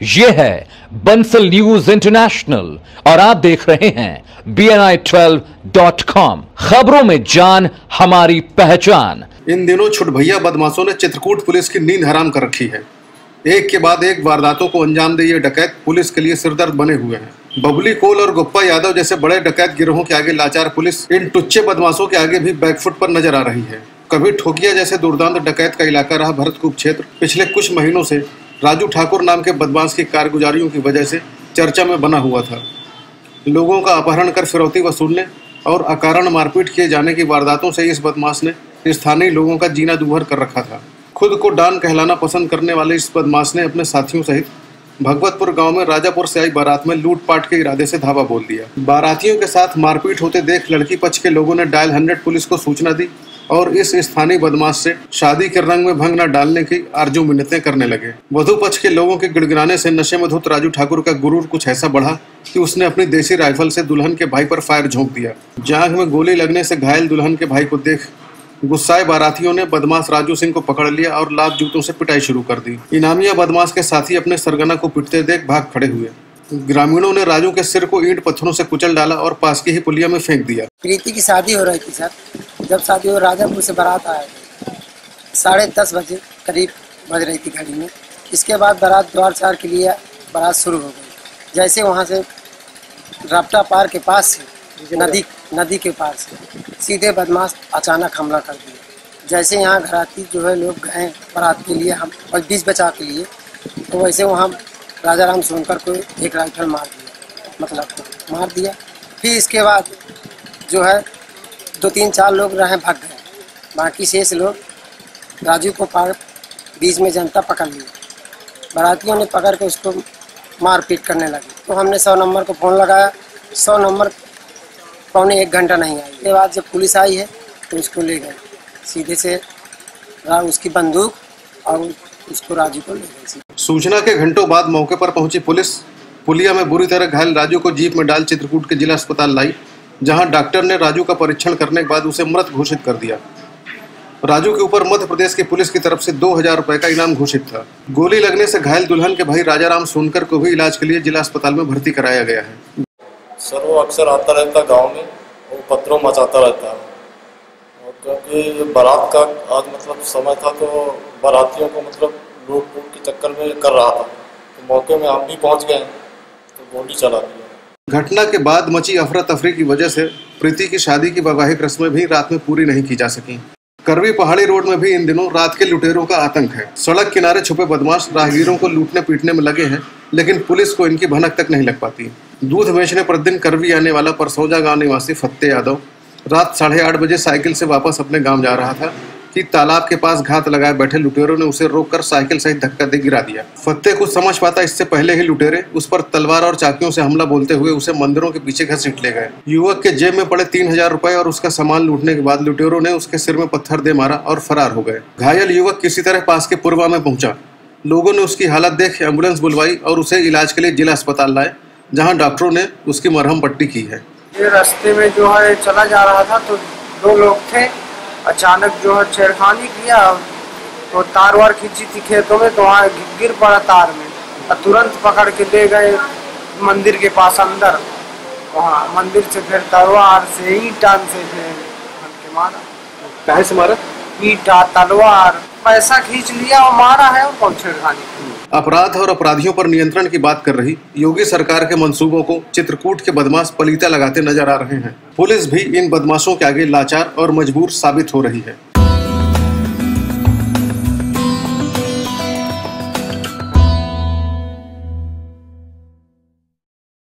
ये है Bansal news international और आप देख रहे हैं BNI12.com। खबरों में जान हमारी पहचान। इन दिनों छुटभैया बदमाशों ने चित्रकूट पुलिस की नींद हराम कर रखी है। एक के बाद एक वारदातों को अंजाम दे ये डकैत पुलिस के लिए सिरदर्द बने हुए हैं। बबली कोल और गुप्पा यादव जैसे बड़े डकैत गिरोहों के आगे लाचार पुलिस इन टुच्चे बदमाशों के आगे भी बैकफुट पर नजर आ रही है। कभी ठोकिया जैसे दुर्दांत डकैत का इलाका रहा भरतकूप क्षेत्र पिछले कुछ महीनों से राजू ठाकुर नाम के बदमाश की कारगुजारियों की वजह से चर्चा में बना हुआ था। लोगों का अपहरण कर फिरौती वसूलने और अकारण मारपीट किए जाने की वारदातों से इस बदमाश ने स्थानीय लोगों का जीना दूभर कर रखा था। खुद को डॉन कहलाना पसंद करने वाले इस बदमाश ने अपने साथियों सहित भगवतपुर गांव में राजापुर से आई बारात में लूटपाट के इरादे से धावा बोल दिया। बारातियों के साथ मारपीट होते देख लड़की पक्ष के लोगों ने डायल 100 पुलिस को सूचना दी और इस स्थानीय बदमाश से शादी के रंग में भंग न डालने की आरजू मिन्नतें करने लगे। वधु पक्ष के लोगों के गिड़गिड़ाने से नशे में धुत राजू ठाकुर का गुरूर कुछ ऐसा बढ़ा कि उसने अपनी देसी राइफल से दुल्हन के भाई पर फायर झोंक दिया। जांघ में गोली लगने से घायल दुल्हन के भाई को देख गुस्साए बारातियों ने बदमाश राजू सिंह को पकड़ लिया और लात जूतों से पिटाई शुरू कर दी। इनामिया बदमाश के साथी अपने सरगना को पिटते देख भाग खड़े हुए। ग्रामीणों ने राजू के सिर को ईंट पत्थरों से कुचल डाला और पास की ही पुलिया में फेंक दिया। प्रीति की शादी हो रही थी सर। जब शादी हो राजापुर से बारात आया 10:30 बजे करीब बज रही थी घड़ी में। इसके बाद बारात द्वार 4 के लिए बारात शुरू हो गई। जैसे वहाँ से राप्टा पार के पास से नदी के पार से सीधे बदमाश अचानक हमला कर दिया। जैसे यहाँ घराती जो है लोग गए बारात के लिए हम और 20 बचा के लिए, तो वैसे वहाँ राजा राम सोनकर को एक राइफल मार दिया। फिर इसके बाद जो है 2-3-4 लोग रहे भाग गए। बाकी शेष लोग राजू को पार बीच में जनता पकड़ ली। बारातियों ने पकड़ के उसको मारपीट करने लगे। तो हमने 100 नंबर को फ़ोन लगाया। 100 नंबर पौने 1 घंटा नहीं आई। उसके बाद जब पुलिस आई है तो उसको ले गए सीधे से उसकी बंदूक और उसको राजू को ले गए। सूचना के घंटों बाद मौके पर पहुंची पुलिस पुलिया में बुरी तरह घायल राजू को जीप में डाल चित्रकूट के जिला अस्पताल लाई, जहां डॉक्टर ने राजू का परीक्षण करने के बाद उसे मृत घोषित कर दिया। राजू के ऊपर मध्य प्रदेश की पुलिस की तरफ से 2000 रुपए का इनाम घोषित था। गोली लगने से घायल दुल्हन के भाई राजाराम सोनकर को भी इलाज के लिए जिला अस्पताल में भर्ती कराया गया है। सर वो अक्सर आता रहता गांव में, वो पत्थरों मचाता रहता है। क्योंकि बारात का आज मतलब समय था तो बारातियों को मतलब लूट के चक्कर में कर रहा था, तो मौके में हम भी पहुंच गए तो गोली चला दिया। घटना के बाद मची अफरा तफरी की वजह से प्रीति की शादी की वैवाहिक रस्में भी रात में पूरी नहीं की जा सकी। करवी पहाड़ी रोड में भी इन दिनों रात के लुटेरों का आतंक है। सड़क किनारे छुपे बदमाश राहगीरों को लूटने पीटने में लगे हैं, लेकिन पुलिस को इनकी भनक तक नहीं लग पाती। दूध बेचने प्रतिदिन करवी आने वाला परसौजा गांव निवासी फत्ते यादव रात 8:30 बजे साइकिल से वापस अपने गांव जा रहा था कि तालाब के पास घात लगाए बैठे लुटेरों ने उसे रोककर साइकिल सहित धक्का दे गिरा दिया। फत्ते कुछ समझ पाता इससे पहले ही लुटेरे उस पर तलवार और चाकियों से हमला बोलते हुए उसे मंदिरों के पीछे घसीट ले गए। युवक के जेब में पड़े 3000 रुपए और उसका सामान लूटने के बाद लुटेरों ने उसके सिर में पत्थर दे मारा और फरार हो गए। घायल युवक किसी तरह पास के पुरवा में पहुंचा। लोगों ने उसकी हालत देख एम्बुलेंस बुलवाई और उसे इलाज के लिए जिला अस्पताल लाए, जहाँ डॉक्टरों ने उसकी मरहम पट्टी की है। ये रास्ते में जो है चला जा रहा था तो 2 लोग थे, अचानक जो है छेड़खानी किया तो तार वार खींची थी खेतों में, तो वहाँ गिर पड़ा तार में और तुरंत पकड़ के ले गए मंदिर के पास अंदर। वहाँ मंदिर से फिर तलवार से ईंटा से फिर मारा। कहाँ से मारा? ईंटा तलवार पैसा खींच लिया और मारा है और कौन छेड़खानी। अपराध और अपराधियों पर नियंत्रण की बात कर रही योगी सरकार के मंसूबों को चित्रकूट के बदमाश पलीता लगाते नजर आ रहे हैं। पुलिस भी इन बदमाशों के आगे लाचार और मजबूर साबित हो रही है।